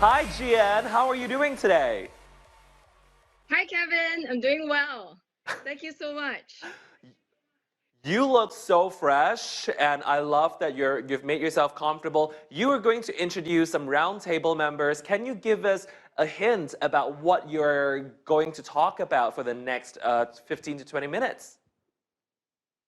Hi, Gian. How are you doing today? Hi, Kevin. I'm doing well. Thank you so much. You look so fresh, and I love that you've made yourself comfortable. You are going to introduce some roundtable members. Can you give us a hint about what you're going to talk about for the next 15 to 20 minutes?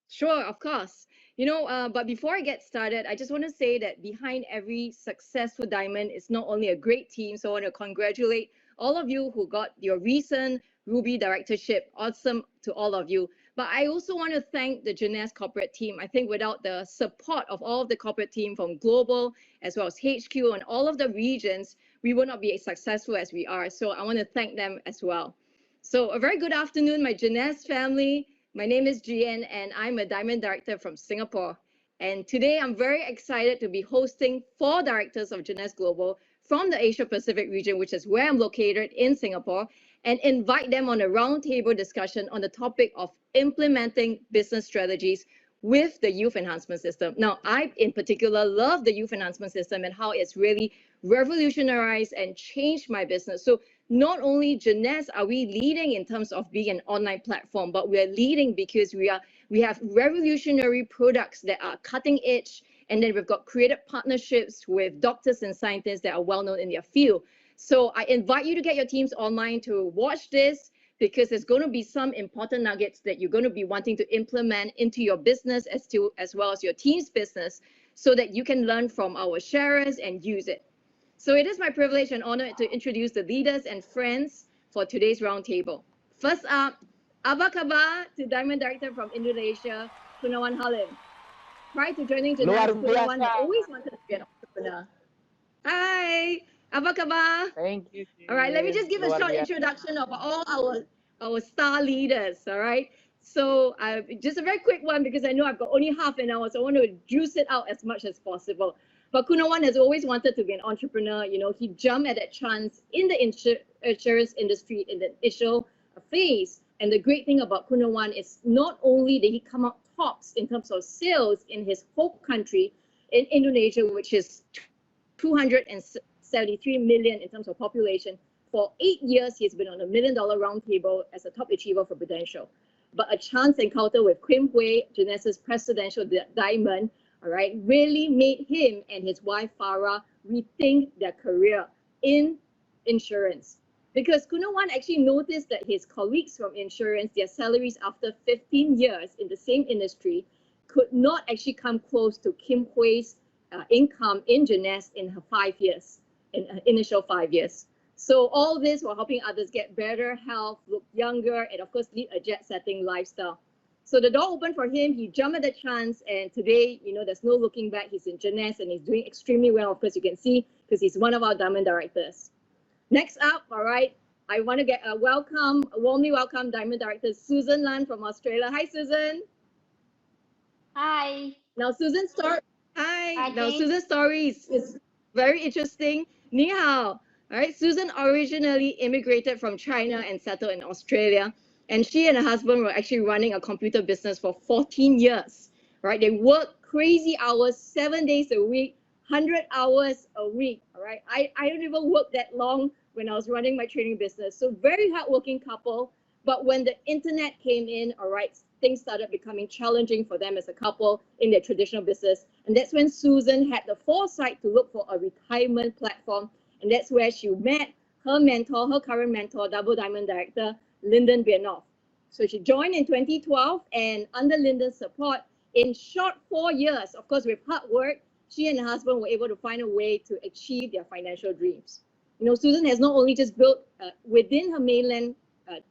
Sure, of course. But before I get started, I just want to say that behind every successful diamond is not only a great team, so I want to congratulate all of you who got your recent Ruby directorship. Awesome to all of you. But I also want to thank the JSClubQ corporate team. I think without the support of all of the corporate team from global as well as HQ and all of the regions, we would not be as successful as we are. So I want to thank them as well. So a very good afternoon, my JSClubQ family. My name is Gian and I'm a Diamond Director from Singapore. And today I'm very excited to be hosting 4 directors of JSClubQ Global from the Asia Pacific region, which is where I'm located in Singapore, and invite them on a roundtable discussion on the topic of implementing business strategies with the youth enhancement system. Now, I in particular love the youth enhancement system and how it's really revolutionized and changed my business. So not only JSClubQ are we leading in terms of being an online platform, but we're leading because we have revolutionary products that are cutting edge, and then we've got creative partnerships with doctors and scientists that are well known in their field. So I invite you to get your teams online to watch this, because there's going to be some important nuggets that you're going to be wanting to implement into your business as well as your team's business, so that you can learn from our sharers and use it. So it is my privilege and honor to introduce the leaders and friends for today's roundtable. First up, Apa Kabar to Diamond Director from Indonesia, Kunawan Halim. Prior to joining Luar JSClubQ, Kunawan had biasa. always wanted to be an entrepreneur. Hi, Apa Kabar? Thank you, All right, let me Jin. just give a Luar short biasa. introduction of all our star leaders. All right. So just a very quick one, because I know I've got only half an hour, so I want to juice it out as much as possible. But Kunawan has always wanted to be an entrepreneur. He jumped at that chance in the insurance industry in the initial phase. And the great thing about Kunawan is not only did he come out tops in terms of sales in his home country, in Indonesia, which is 273 million in terms of population. For 8 years, he's been on a $1 million roundtable as a top achiever for Prudential. But a chance encounter with Kim Hui, JSClubQ's presidential diamond, all right, really made him and his wife Farah rethink their career in insurance. Because Kunawan actually noticed that his colleagues from insurance, their salaries after 15 years in the same industry, could not actually come close to Kim Hui's income in JSClubQ in her 5 years, in her initial 5 years. So all this while helping others get better health, look younger, and of course lead a jet-setting lifestyle. So the door opened for him. He jumped at the chance, and today, there's no looking back. He's in JSClubQ and he's doing extremely well. Of course, you can see because he's one of our diamond directors. Next up, all right, I want to get a warmly welcome diamond director Susan Lan from Australia. Hi, Susan. Hi. Now, Susan's story. Hi. Hi, Now, Jane. Susan's story is very interesting. Ni hao. All right. Susan originally immigrated from China and settled in Australia. And she and her husband were actually running a computer business for 14 years. Right. They worked crazy hours, 7 days a week, 100 hours a week. All right. I don't even work that long when I was running my training business. So very hardworking couple. But when the internet came in, all right, things started becoming challenging for them as a couple in their traditional business. And that's when Susan had the foresight to look for a retirement platform. And that's where she met her mentor, her current mentor, Double Diamond Director, Lyndon Bienoff. So she joined in 2012, and under Lyndon's support, in short 4 years, of course, with hard work, she and her husband were able to find a way to achieve their financial dreams. Susan has not only just built within her mainland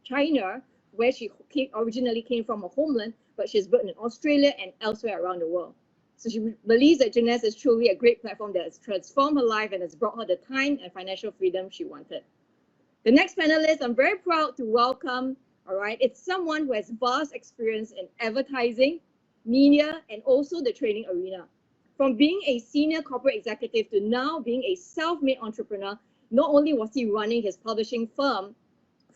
China, where she originally came from, her homeland, but she's built in Australia and elsewhere around the world. So she believes that JSClubQ is truly a great platform that has transformed her life and has brought her the time and financial freedom she wanted. The next panelist, I'm very proud to welcome, all right, it's someone who has vast experience in advertising, media, and also the training arena. From being a senior corporate executive to now being a self-made entrepreneur, not only was he running his publishing firm,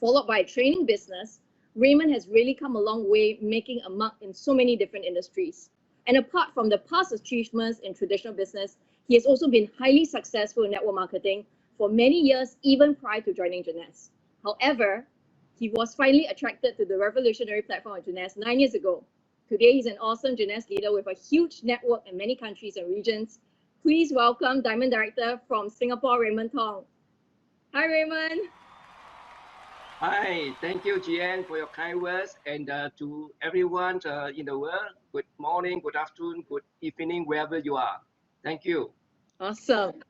followed by a training business, Raymond has really come a long way, making a mark in so many different industries. And apart from the past achievements in traditional business, he has also been highly successful in network marketing, for many years, even prior to joining JSC. However, he was finally attracted to the revolutionary platform of JSC 9 years ago. Today, he's an awesome JSC leader with a huge network in many countries and regions. Please welcome Diamond Director from Singapore, Raymond Tong. Hi, Raymond. Hi, thank you, GN, for your kind words. And to everyone in the world, good morning, good afternoon, good evening, wherever you are. Thank you. Awesome.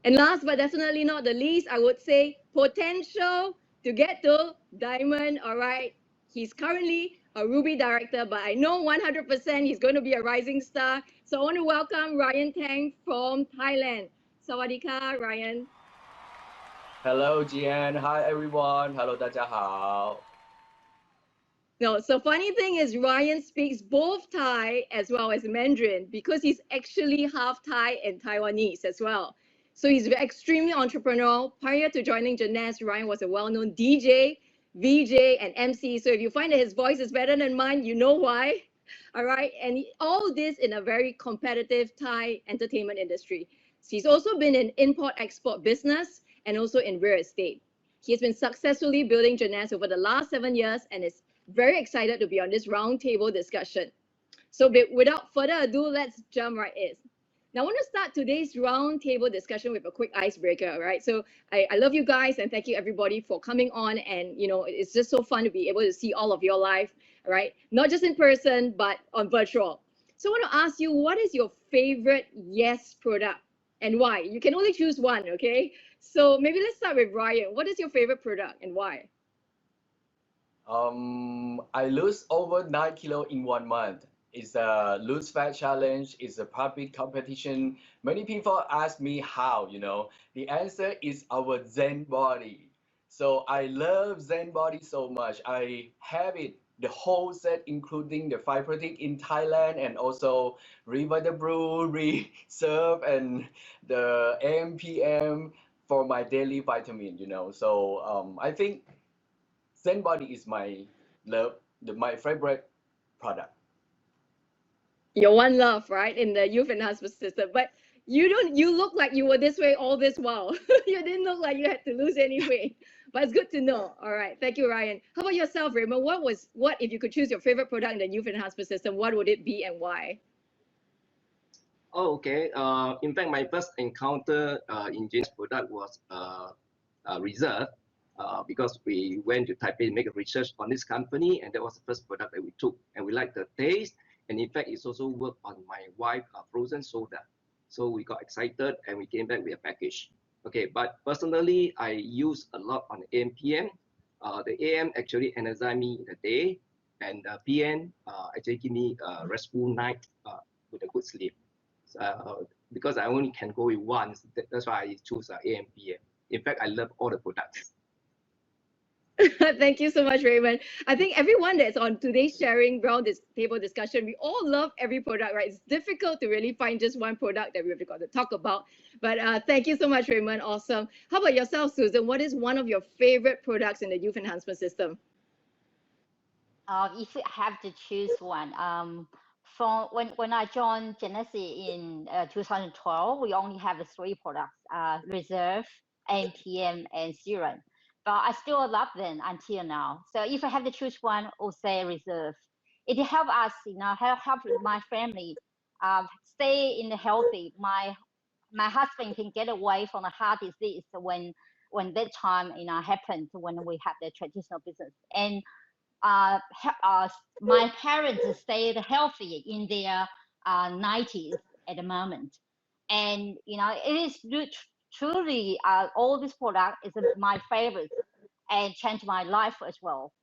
And last but definitely not the least, I would say potential to get to Diamond. All right. He's currently a Ruby director, but I know 100% he's going to be a rising star. So I want to welcome Ryan Tang from Thailand. Sawadika, Ryan. Hello, Jian. Hi, everyone. Hello, 大家好. No, so funny thing is Ryan speaks both Thai as well as Mandarin because he's actually half Thai and Taiwanese as well. So he's extremely entrepreneurial. Prior to joining JSC, Ryan was a well-known DJ, VJ, and MC. So if you find that his voice is better than mine, you know why. All right. And all this in a very competitive Thai entertainment industry. So he's also been in import-export business and also in real estate. He has been successfully building JSC over the last 7 years and is very excited to be on this roundtable discussion. So without further ado, let's jump right in. Now, I want to start today's roundtable discussion with a quick icebreaker, right? So I love you guys and thank you everybody for coming on. And, you know, it's just so fun to be able to see all of your live, right? Not just in person, but on virtual. So I want to ask you, what is your favorite Y.E.S product and why? You can only choose one, okay? So maybe let's start with Ryan. What is your favorite product and why? I lose over 9 kilos in 1 month. It's a lose fat challenge. It's a public competition. Many people ask me how, you know. The answer is our Zen body. So I love Zen body so much. I have it, the whole set, including the five protein in Thailand and also River the Brew, Reserve, and the AMPM for my daily vitamin, you know. So I think Zen body is my love, my favorite product. Your one love, right, in the youth enhancement system. But you look like you were this way all this while. You didn't look like you had to lose any weight. But it's good to know. All right. Thank you, Ryan. How about yourself, Raymond? What if you could choose your favorite product in the youth enhancement system, what would it be and why? Oh, okay. In fact, my first encounter in JSC product was Reserve because we went to Taipei to make a research on this company, and that was the first product that we took, and we liked the taste. And in fact, it's also worked on my wife frozen soda. So we got excited and we came back with a package. Okay, but personally, I use a lot on the AM PM. The AM actually energize me in the day, and the PM actually give me a restful night with a good sleep. Because I only can go with one, that's why I choose AM PM. In fact, I love all the products. Thank you so much, Raymond. I think everyone that's on today's sharing round this table discussion, we all love every product, right? It's difficult to really find just one product that we've got to talk about. But thank you so much, Raymond. Awesome. How about yourself, Susan? What is one of your favorite products in the youth enhancement system? If I have to choose one, from when I joined Genesis in 2012, we only have 3 products: Reserve, AMPM, and Serum. But I still love them until now. So if I have to choose one, I'll say Reserve. It helps us, help my family stay in the healthy. My husband can get away from the heart disease when that time happened when we had the traditional business. And my parents stayed healthy in their 90s at the moment, and it is truly all this product is my favorite and changed my life as well.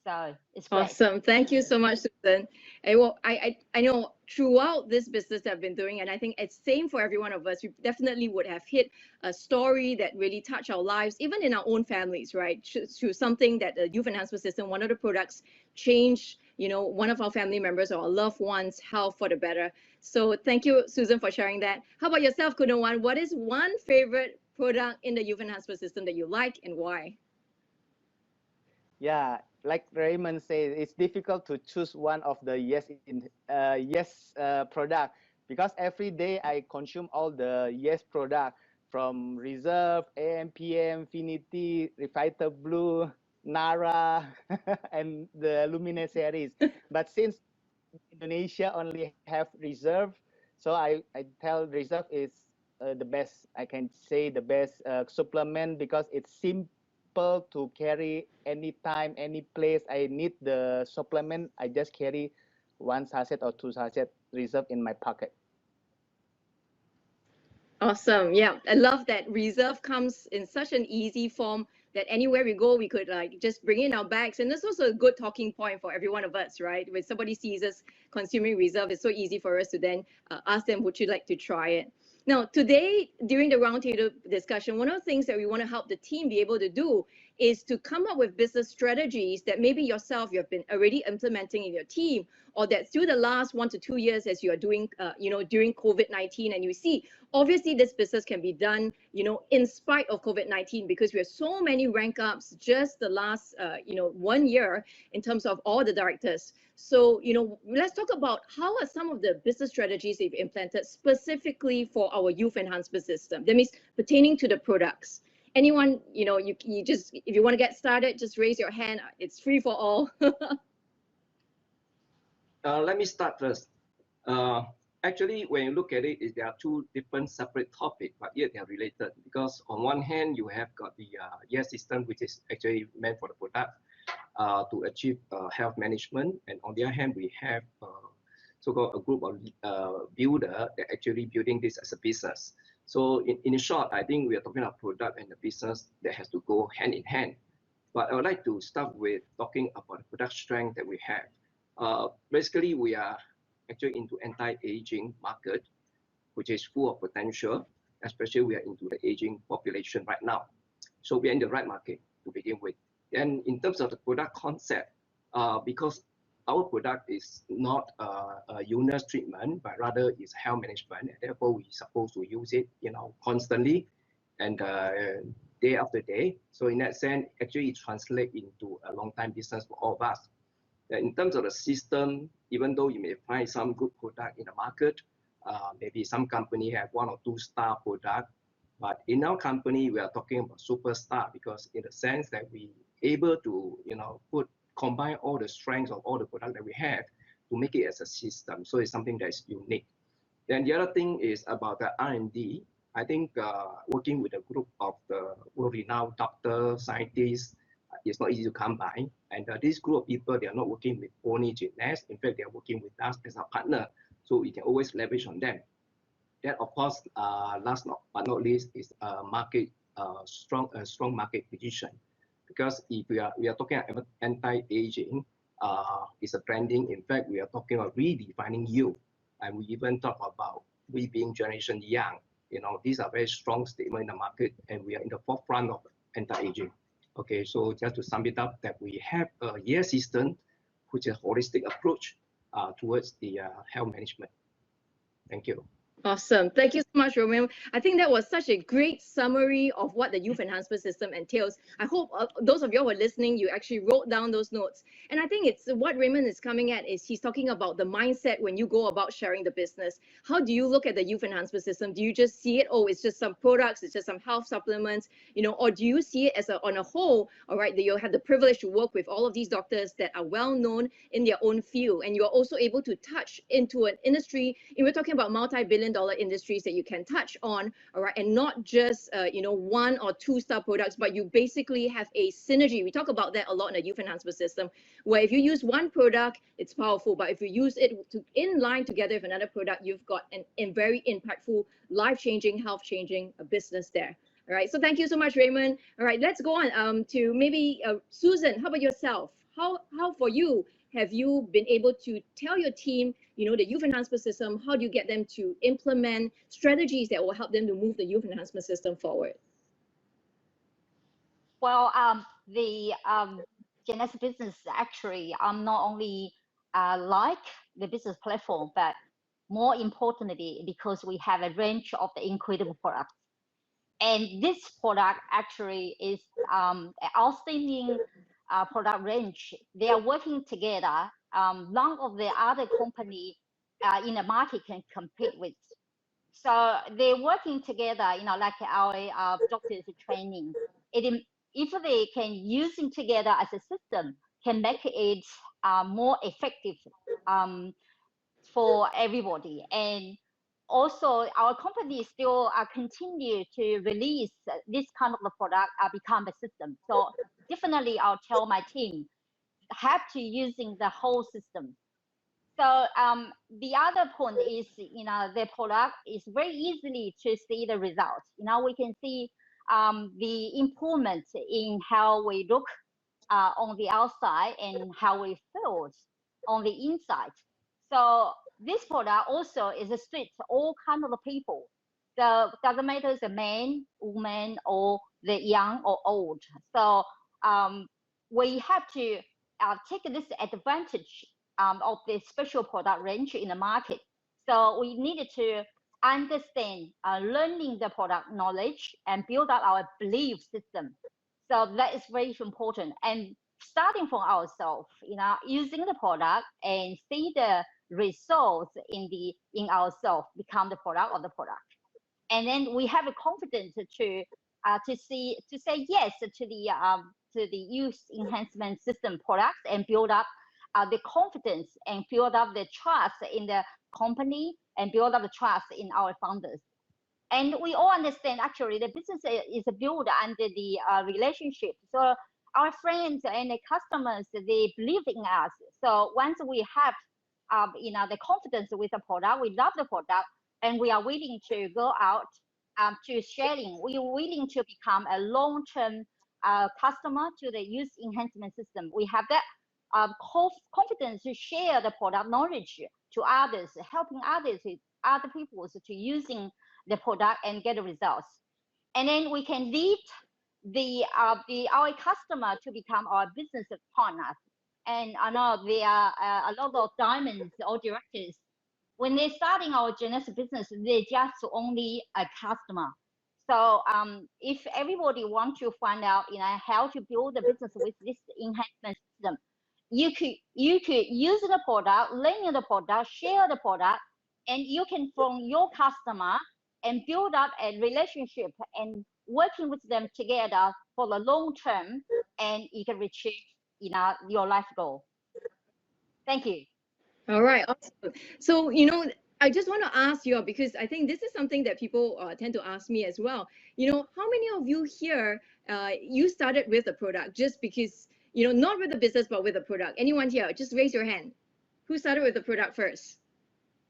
So it's great. Awesome. Thank you so much, Susan. And well, I know throughout this business that I've been doing, and I think it's same for every one of us, we definitely would have hit a story that really touched our lives, even in our own families, right? Through something that the youth enhancement system, one of the products changed, one of our family members or our loved ones' health for the better. So thank you, Susan, for sharing that. How about yourself, Kunawan? What is one favorite product in the youth enhancement system that you like and why? Yeah, like Raymond said, it's difficult to choose one of the Y.E.S product because every day I consume all the Y.E.S product from Reserve, AMPM, Finity, Refiter Blue, Nara, and the Lumine series. But since Indonesia only have Reserve, so I tell Reserve is the best. I can say the best supplement because it's simple to carry anytime, any place. I need the supplement. I just carry 1 sachet or 2 sachet Reserve in my pocket. Awesome. Yeah. I love that Reserve comes in such an easy form that anywhere we go, we could like just bring in our bags. And that's also a good talking point for every one of us, right? When somebody sees us consuming Reserve, it's so easy for us to then ask them, would you like to try it? Now, today, during the roundtable discussion, one of the things that we want to help the team be able to do is to come up with business strategies that maybe yourself you've been already implementing in your team, or that through the last 1 to 2 years as you are doing, during COVID-19, and you see, obviously this business can be done, in spite of COVID-19, because we have so many rank ups just the last, 1 year in terms of all the directors. So, let's talk about how are some of the business strategies they've implemented specifically for our youth enhancement system. That means pertaining to the products. Anyone, you just, if you want to get started, just raise your hand. It's free for all. Let me start first. Actually, when you look at it, there are two different separate topics, but yet they are related. Because on one hand, you have got the Y.E.S system, which is actually meant for the product to achieve health management, and on the other hand, we have so-called a group of builder that actually building this as a business. So in short, I think we are talking about product and the business that has to go hand in hand. But I would like to start with talking about the product strength that we have. Basically, we are actually into anti-aging market, which is full of potential, especially we are into the aging population right now. So we are in the right market to begin with. And in terms of the product concept, because our product is not a illness treatment, but rather is health management, and therefore we're supposed to use it, constantly and day after day. So in that sense, actually it translates into a long-time business for all of us. In terms of the system, even though you may find some good product in the market, maybe some company have 1 or 2 star product, but in our company, we are talking about superstar because in the sense that we able to, combine all the strengths of all the product that we have to make it as a system. So it's something that is unique. Then the other thing is about the R&D. I think working with a group of the world-renowned doctors, scientists, it's not easy to come by. And this group of people, they are not working with only Y.E.S. In fact, they are working with us as a partner. So we can always leverage on them. Then, of course, last but not least, is strong market position. Because if we are talking about anti-aging, it's a branding. In fact, we are talking about redefining youth. And we even talk about we being generation young. These are very strong statements in the market, and we are in the forefront of anti-aging. Okay, so just to sum it up, that we have a Y.E.S system, which is a holistic approach towards the health management. Thank you. Awesome. Thank you so much, Romeo. I think that was such a great summary of what the youth enhancement system entails. I hope those of you who are listening, you actually wrote down those notes. And I think it's what Raymond is coming at is he's talking about the mindset when you go about sharing the business. How do you look at the youth enhancement system? Do you just see it, oh, it's just some products, it's just some health supplements, or do you see it as on a whole, all right, that you have the privilege to work with all of these doctors that are well known in their own field, and you're also able to touch into an industry, and we're talking about multi-billion-dollar industries that you can touch on, all right, and not just 1 or 2 star products, but you basically have a synergy. We talk about that a lot in the youth enhancement system, where if you use one product, it's powerful, but if you use it in line together with another product, you've got a very impactful, life-changing, health-changing business there. All right, so thank you so much, Raymond. All right, let's go on to maybe Susan. How about yourself? How for you have you been able to tell your team, the youth enhancement system, how do you get them to implement strategies that will help them to move the youth enhancement system forward? Well, the Y.E.S business actually not only like the business platform, but more importantly, because we have a range of the incredible products. And this product actually is outstanding product range. They are working together. None of the other company in the market can compete with. So they're working together, like our doctors training. If they can using together as a system, can make it more effective for everybody. And also our company still continue to release this kind of the product become a system. So definitely I'll tell my team have to using the whole system. So the other point is, the product is very easily to see the results. We can see the improvement in how we look on the outside and how we feel on the inside. So this product also is a suit all kind of people. So doesn't matter the man, woman, or the young or old. So we have to take this advantage of the special product range in the market. So we needed to understand, learning the product knowledge and build up our belief system. So that is very important. And starting from ourselves, using the product and see the results in ourselves become the product of the product. And then we have a confidence to say yes to the youth enhancement system products and build up the confidence and build up the trust in the company and build up the trust in our founders. And we all understand actually the business is built under the relationship. So our friends and the customers, they believe in us. So once we have the confidence with the product, we love the product, and we are willing to go out to sharing. We are willing to become a long-term customer to the youth enhancement system. We have that confidence to share the product knowledge to others, helping other people to using the product and get the results. And then we can lead our customer to become our business partners. And I know there are a lot of diamonds or directors. When they're starting our Genesis business, they're just only a customer. So if everybody wants to find out, how to build a business with this enhancement system, you could use the product, learn the product, share the product, and you can from your customer and build up a relationship and working with them together for the long term, and you can achieve your life goal. Thank you. All right, awesome. So, I just want to ask you, because I think this is something that people tend to ask me as well. How many of you here, you started with a product just because, not with the business, but with a product? Anyone here? Just raise your hand. Who started with the product first?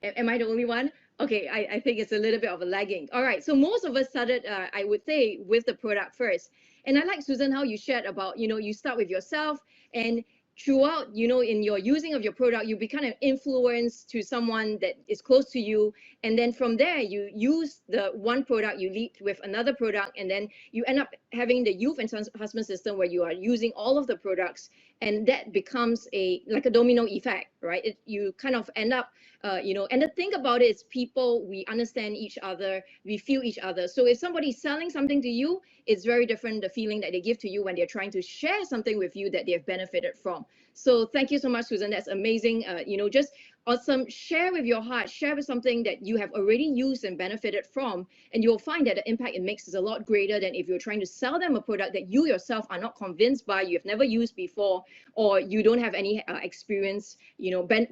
Am I the only one? Okay, I think it's a little bit of a lagging. All right, so most of us started, I would say, with the product first. And I like, Susan, how you shared about, you start with yourself, and throughout, in your using of your product, you become an influence to someone that is close to you. And then from there, you use the one product, you lead with another product, and then you end up having the youth enhancement system where you are using all of the products, and that becomes like a domino effect, right? You kind of end up, and the thing about it is people, we understand each other, we feel each other. So if somebody's selling something to you, it's very different, the feeling that they give to you when they're trying to share something with you that they've benefited from. So thank you so much, Susan. That's amazing. Just awesome. Share with your heart, share with something that you have already used and benefited from, and you'll find that the impact it makes is a lot greater than if you're trying to sell them a product that you yourself are not convinced by, you've never used before, or you don't have any experience,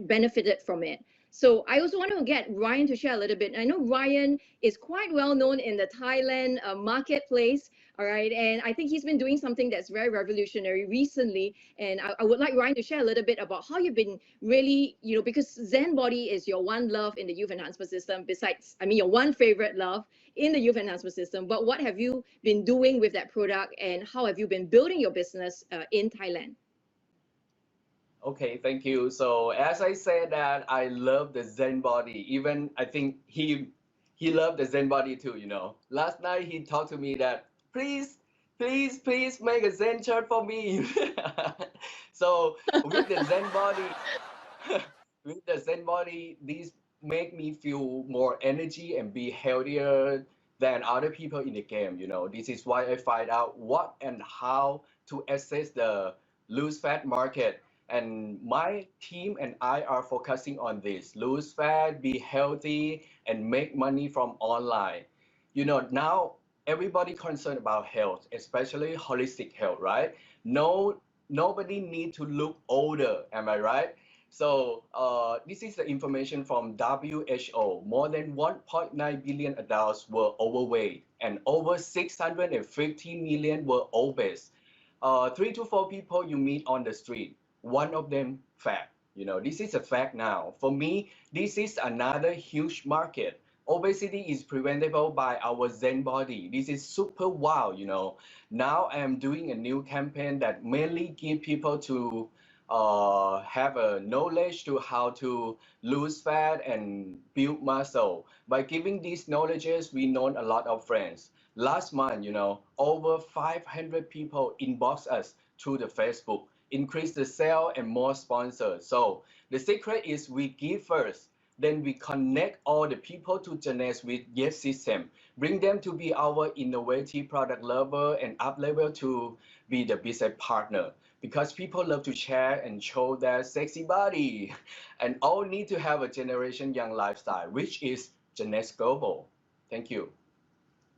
benefited from it. So I also want to get Ryan to share a little bit. I know Ryan is quite well known in the Thailand marketplace, all right? And I think he's been doing something that's very revolutionary recently. And I would like Ryan to share a little bit about how you've been really, because Zen Body is your one love in the youth enhancement system, besides, your one favorite love in the youth enhancement system. But what have you been doing with that product, and how have you been building your business in Thailand? Okay, thank you. So as I said that I love the Zen body, even I think he loved the Zen body too, Last night he talked to me that please make a Zen chart for me. So with the Zen body, with the Zen body, these make me feel more energy and be healthier than other people in the game, This is why I find out what and how to access the lose fat market. And my team and I are focusing on this: lose fat, be healthy, and make money from online. Now everybody concerned about health, especially holistic health, right? Nobody need to look older, am I right? So this is the information from WHO. More than 1.9 billion adults were overweight and over 650 million were obese. 3 to 4 people you meet on the street, one of them fat. This is a fact now. For me, this is another huge market. Obesity is preventable by our Zen body. This is super wow. Now I am doing a new campaign that mainly give people to have a knowledge to how to lose fat and build muscle. By giving these knowledges, we know a lot of friends. Last month, over 500 people inbox us through the Facebook, increase the sale and more sponsors. So the secret is we give first, then we connect all the people to Jeunesse with Y.E.S system, bring them to be our innovative product lover and up level to be the business partner. Because people love to share and show their sexy body, and all need to have a generation young lifestyle, which is Jeunesse Global. Thank you.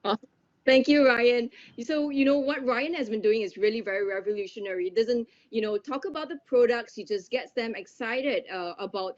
Awesome. Thank you, Ryan. So, what Ryan has been doing is really very revolutionary. He doesn't, talk about the products. He just gets them excited about,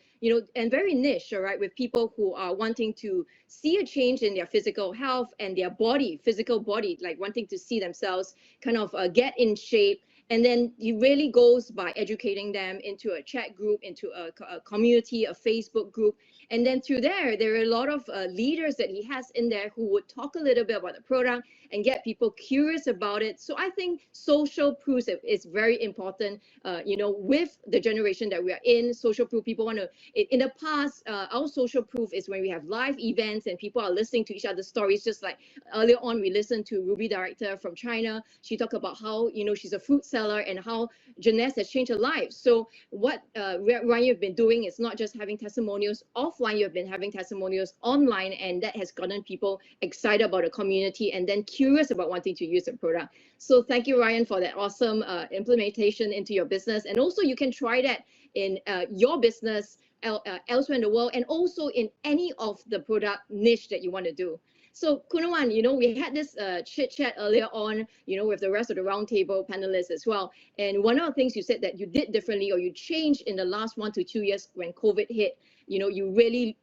and very niche, all right, with people who are wanting to see a change in their physical health and their body, physical body, like wanting to see themselves kind of get in shape. And then he really goes by educating them into a chat group, into a community, a Facebook group. And then through there are a lot of leaders that he has in there who would talk a little bit about the product and get people curious about it. So I think social proof is very important, with the generation that we are in. Social proof, people want to, in the past, our social proof is when we have live events and people are listening to each other's stories. Just like earlier on, we listened to Ruby Director from China. She talked about how, she's a fruit seller and how Jeunesse has changed her life. So what Ryan, you've been doing is not just having testimonials offline, you've been having testimonials online, and that has gotten people excited about the community and then curious about wanting to use the product. So thank you, Ryan, for that awesome implementation into your business. And also you can try that in your business elsewhere in the world, and also in any of the product niche that you want to do. So Kunawan, we had this chit chat earlier on, with the rest of the roundtable panelists as well. And one of the things you said that you did differently or you changed in the last 1 to 2 years when COVID hit, you really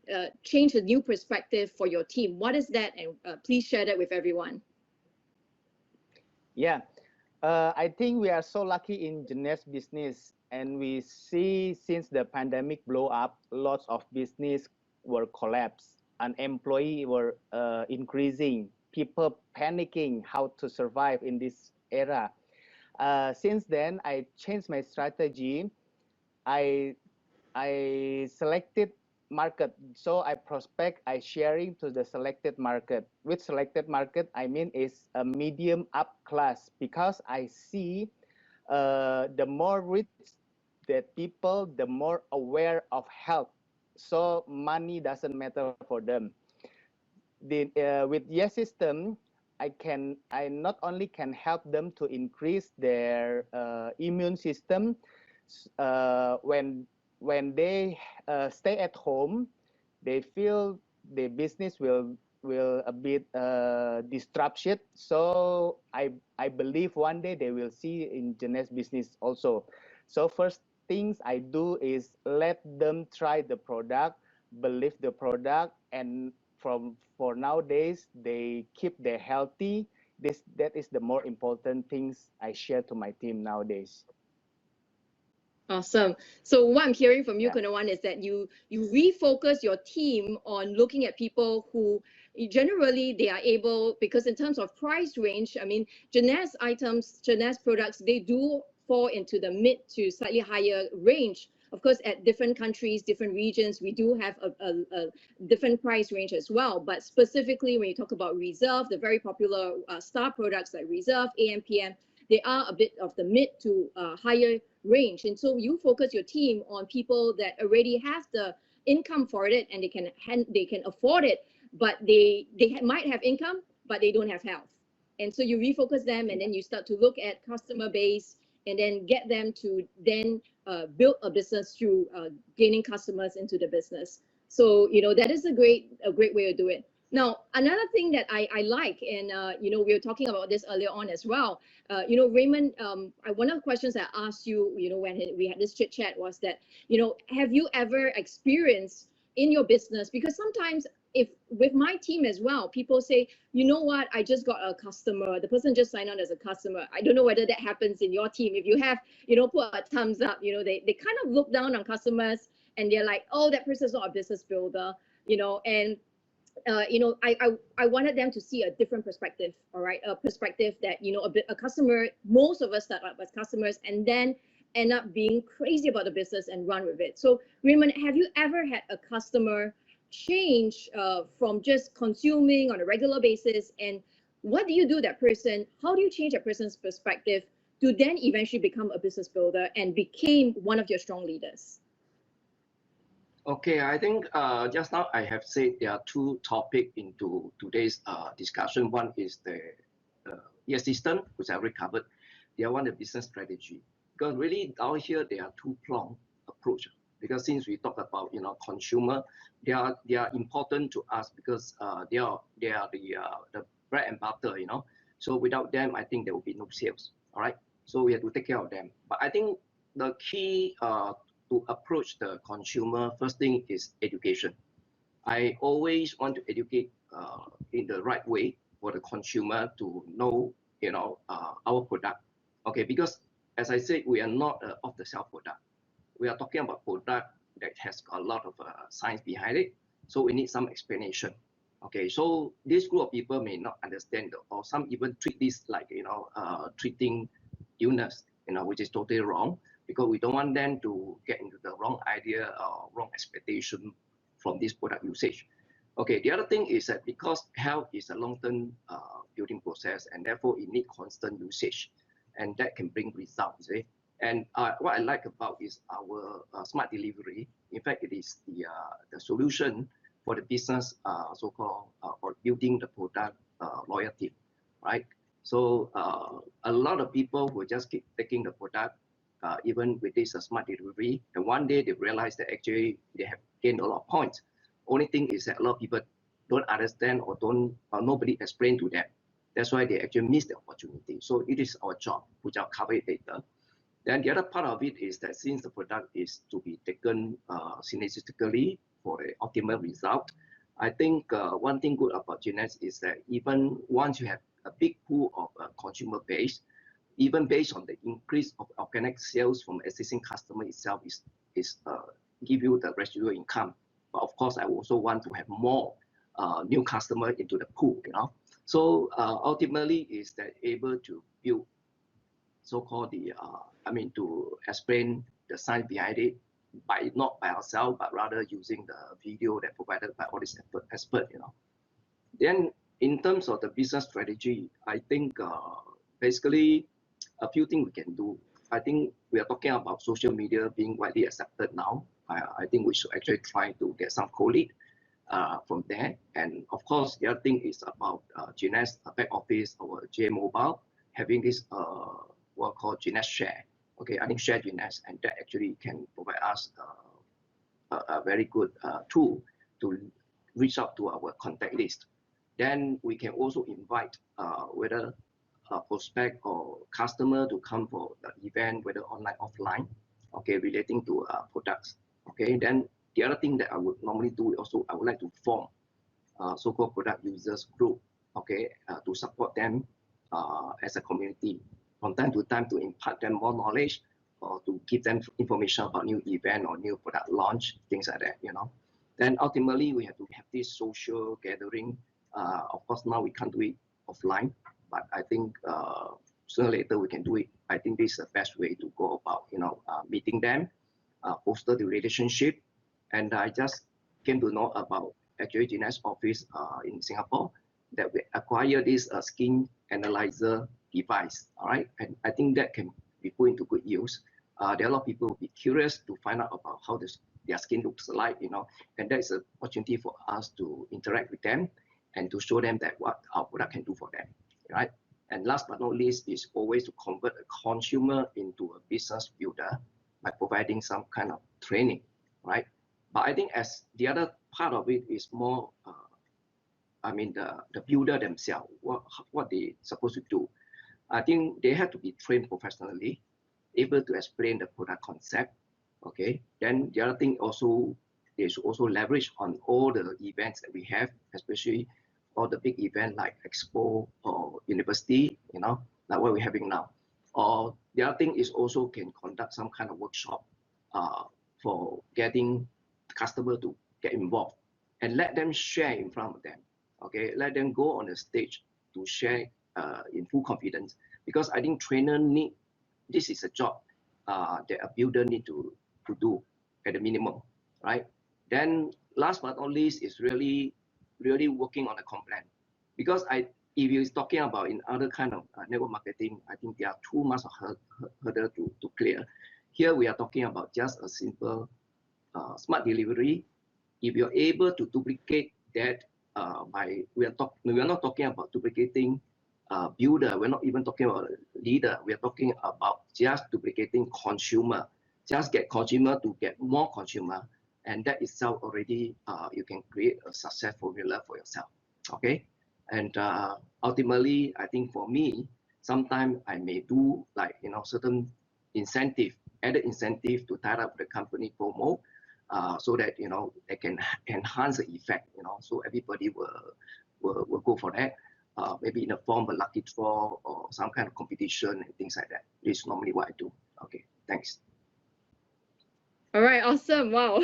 changed a new perspective for your team. What is that? And please share that with everyone. Yeah, I think we are so lucky in Jeunesse business, and we see since the pandemic blow up, lots of business were collapsed, unemployed were increasing, people panicking how to survive in this era. Since then, I changed my strategy. I selected market, so I prospect, I sharing to the selected market. With selected market, I mean is a medium up class, because I see the more rich that people, the more aware of health, so money doesn't matter for them. With Y.E.S system, I not only can help them to increase their immune system when they stay at home, they feel the business will a bit disruption. So I believe one day they will see in Jeunesse business also. So first things I do is let them try the product, believe the product, and for nowadays they keep their healthy. That is the more important things I share to my team nowadays. Awesome. So what I'm hearing from you, Yeah. Kunawan, is that you refocus your team on looking at people who generally they are able, because in terms of price range, I mean, Jeunesse items, Jeunesse products, they do fall into the mid to slightly higher range. Of course, at different countries, different regions, we do have a different price range as well. But specifically, when you talk about Reserve, the very popular star products like Reserve, AMPM, they are a bit of the mid to higher range. And so you focus your team on people that already have the income for it and they can afford it, but they might have income, but they don't have health. And so you refocus them, and then you start to look at customer base and then get them to then build a business through gaining customers into the business. So that is a great way to do it. Now, another thing that I like, and we were talking about this earlier on as well. Raymond, one of the questions I asked you, when we had this chit chat was that, have you ever experienced in your business? Because sometimes, if with my team as well, people say, you know what, I just got a customer. The person just signed on as a customer. I don't know whether that happens in your team. If you have, put a thumbs up. They kind of look down on customers and they're like, oh, that person's not a business builder. And I wanted them to see a different perspective. All right, a perspective that a customer. Most of us start out as customers and then end up being crazy about the business and run with it. So, Raymond, have you ever had a customer change from just consuming on a regular basis, and what do you do that person? How do you change that person's perspective to then eventually become a business builder and became one of your strong leaders? Okay, I think just now I have said there are two topics into today's discussion. One is the Y.E.S system, which I already covered. The other one, the business strategy. Because really down here, there are two-pronged approach. Because since we talk about consumer, they are important to us because they are the bread and butter. So without them, I think there will be no sales. All right. So we have to take care of them. But I think the key to approach the consumer, first thing is education. I always want to educate in the right way for the consumer to know, our product. Okay, because as I said, we are not an off-the-shelf product. We are talking about product that has got a lot of science behind it. So we need some explanation. Okay, so this group of people may not understand, or some even treat this like treating illness, which is totally wrong, because we don't want them to get into the wrong idea or wrong expectation from this product usage. Okay, the other thing is that because health is a long-term building process, and therefore it needs constant usage, and that can bring results. And what I like about is our smart delivery. In fact, it is the solution for the business, so-called for building the product loyalty, right? So a lot of people will just keep taking the product, even with this smart delivery, and one day they realize that actually they have gained a lot of points. Only thing is that a lot of people don't understand or nobody explained to them. That's why they actually miss the opportunity. So it is our job, which I'll cover it later. Then the other part of it is that since the product is to be taken synergistically for the optimal result, I think one thing good about Y.E.S is that even once you have a big pool of consumer base, even based on the increase of organic sales from existing customer itself is give you the residual income. But of course, I also want to have more new customer into the pool. So ultimately, is that able to build so-called to explain the science behind it not by ourselves, but rather using the video that provided by all these experts. Then in terms of the business strategy, I think basically a few things we can do. I think we are talking about social media being widely accepted now. I think we should actually try to get some co-lead from there. And of course, the other thing is about Y.E.S back office, our J Mobile, having this what called Y.E.S Share. Okay, I think Share Y.E.S, and that actually can provide us a very good tool to reach out to our contact list. Then we can also invite whether a prospect or customer to come for the event, whether online, offline, okay, relating to products. Okay, then the other thing that I would normally do also, I would like to form so-called product users group, okay, to support them as a community from time to time to impart them more knowledge or to give them information about new event or new product launch, things like that. Then ultimately we have to have this social gathering. Of course, now we can't do it offline, but I think sooner or later we can do it. I think this is the best way to go about, meeting them, foster the relationship. And I just came to know about actually Y.E.S office in Singapore that we acquire this skin analyzer device. All right, and I think that can be put into good use. There are a lot of people who will be curious to find out about how their skin looks like, and that is an opportunity for us to interact with them and to show them that what our product can do for them, right? And last but not least is always to convert a consumer into a business builder. by providing some kind of training, right? But I think as the other part of it is more, I mean, the builder themselves, what they supposed to do. I think they have to be trained professionally, able to explain the product concept. Okay. Then the other thing also, they should also leverage on all the events that we have, especially all the big events like Expo or University, you know, like what we're having now. Or the other thing is also can conduct some kind of workshop for getting the customer to get involved and let them share in front of them. Okay, let them go on the stage to share in full confidence, because I think trainer need, this is a job that a builder need to do at the minimum, right? Then last but not least is really working on the complaint, because if you're talking about in other kind of network marketing, I think there are too much of hurdle to clear. Here we are talking about just a simple smart delivery. If you're able to duplicate that we are not talking about duplicating builder, we're not even talking about leader, we are talking about just duplicating consumer, just get consumer to get more consumer, and that itself already you can create a success formula for yourself. Okay, and ultimately I think for me, sometimes I may do like, you know, certain incentive, added incentive to tie up the company promo, so that, you know, they can enhance the effect, you know, so everybody will go for that. Maybe in the form of a lucky draw or some kind of competition and things like that. This is normally what I do. Okay, thanks. All right, awesome. Wow.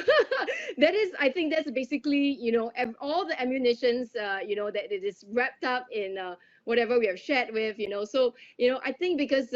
That is, I think that's basically, you know, all the ammunitions, you know, that it is wrapped up in whatever we have shared with, you know. So, you know, I think because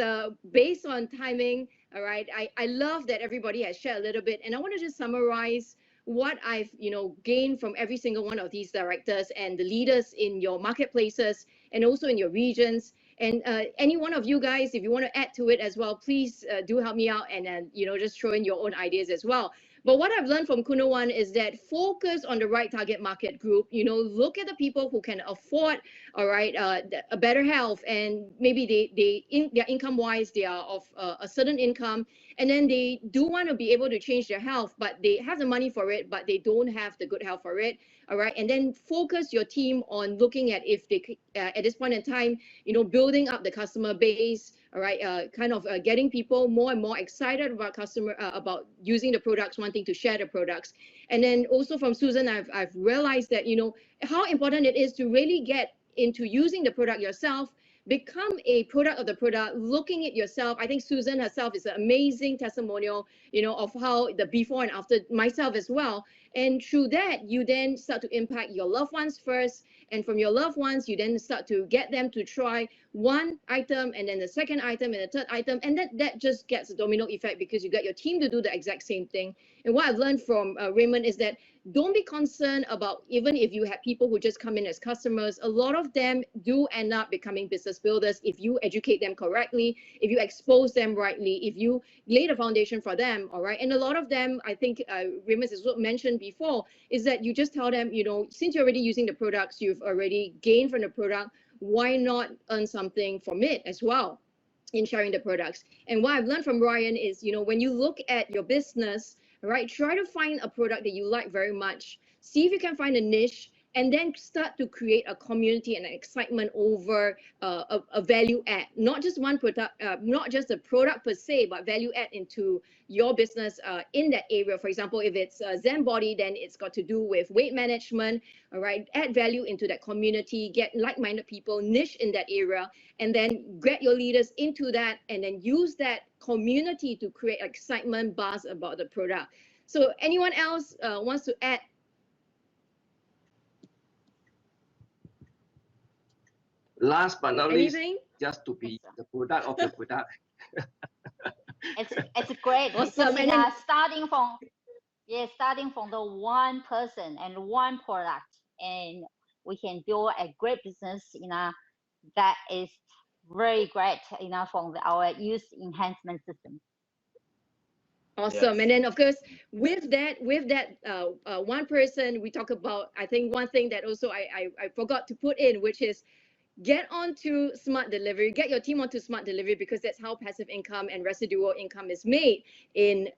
based on timing, all right, I love that everybody has shared a little bit. And I want to just summarize what I've, you know, gained from every single one of these directors and the leaders in your marketplaces and also in your regions. And any one of you guys, if you want to add to it as well, please do help me out and you know, just throw in your own ideas as well. But what I've learned from Kuno One is that focus on the right target market group. You know, look at the people who can afford, all right, a better health, and maybe their income wise they are of a certain income, and then they do want to be able to change their health, but they have the money for it, but they don't have the good health for it. All right, and then focus your team on looking at if they at this point in time, you know, building up the customer base, all right, kind of getting people more and more excited about about using the products, wanting to share the products. And then also from Susan, I've realized that, you know, how important it is to really get into using the product yourself, become a product of the product, looking at yourself. I think Susan herself is an amazing testimonial, you know, of how the before and after, myself as well. And through that, you then start to impact your loved ones first. And from your loved ones, you then start to get them to try one item and then the second item and the third item. And that just gets a domino effect because you got your team to do the exact same thing. And what I've learned from Raymond is that don't be concerned about, even if you have people who just come in as customers, a lot of them do end up becoming business builders if you educate them correctly, if you expose them rightly, if you lay the foundation for them, all right? And a lot of them, I think Raymond has mentioned before, is that you just tell them, you know, since you're already using the products, you've already gained from the product, why not earn something from it as well in sharing the products? And what I've learned from Ryan is, you know, when you look at your business, right, try to find a product that you like very much, see if you can find a niche, and then start to create a community and an excitement over a value add, not just one product, not just a product per se, but value add into your business in that area. For example, if it's Zen Body, then it's got to do with weight management, all right? Add value into that community, get like-minded people, niche in that area, and then get your leaders into that, and then use that community to create excitement, buzz about the product. So anyone else wants to add? Last but not least, Anything? just to be the product of the product. It's great. Awesome. Because And then, starting from the one person and one product, and we can build a great business, you know, that is very great, you know, from our use enhancement system. awesome. Yes. And then of course, with that one person, we talk about, I think one thing that also I forgot to put in, which is get onto smart delivery, get your team onto smart delivery, because that's how passive income and residual income is made in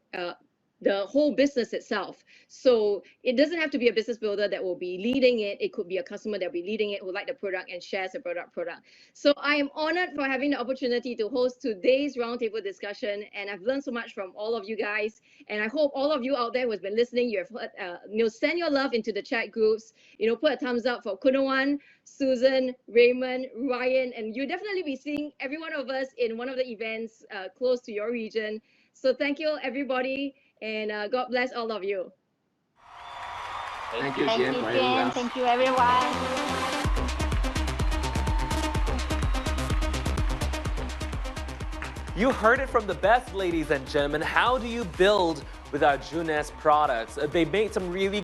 the whole business itself. So it doesn't have to be a business builder that will be leading it. It could be a customer that will be leading it, who like the product and shares the product. So I am honored for having the opportunity to host today's roundtable discussion, and I've learned so much from all of you guys. And I hope all of you out there who has been listening, you have heard, send your love into the chat groups. Put a thumbs up for Kunawan, Susan, Raymond, Ryan, and you'll definitely be seeing every one of us in one of the events close to your region. So thank you, everybody, and God bless all of you. Thank you, Thank Jen, you, for having Jen. us. Thank you, everyone. You heard it from the best, ladies and gentlemen. How do you build with our Y.E.S products? They made some really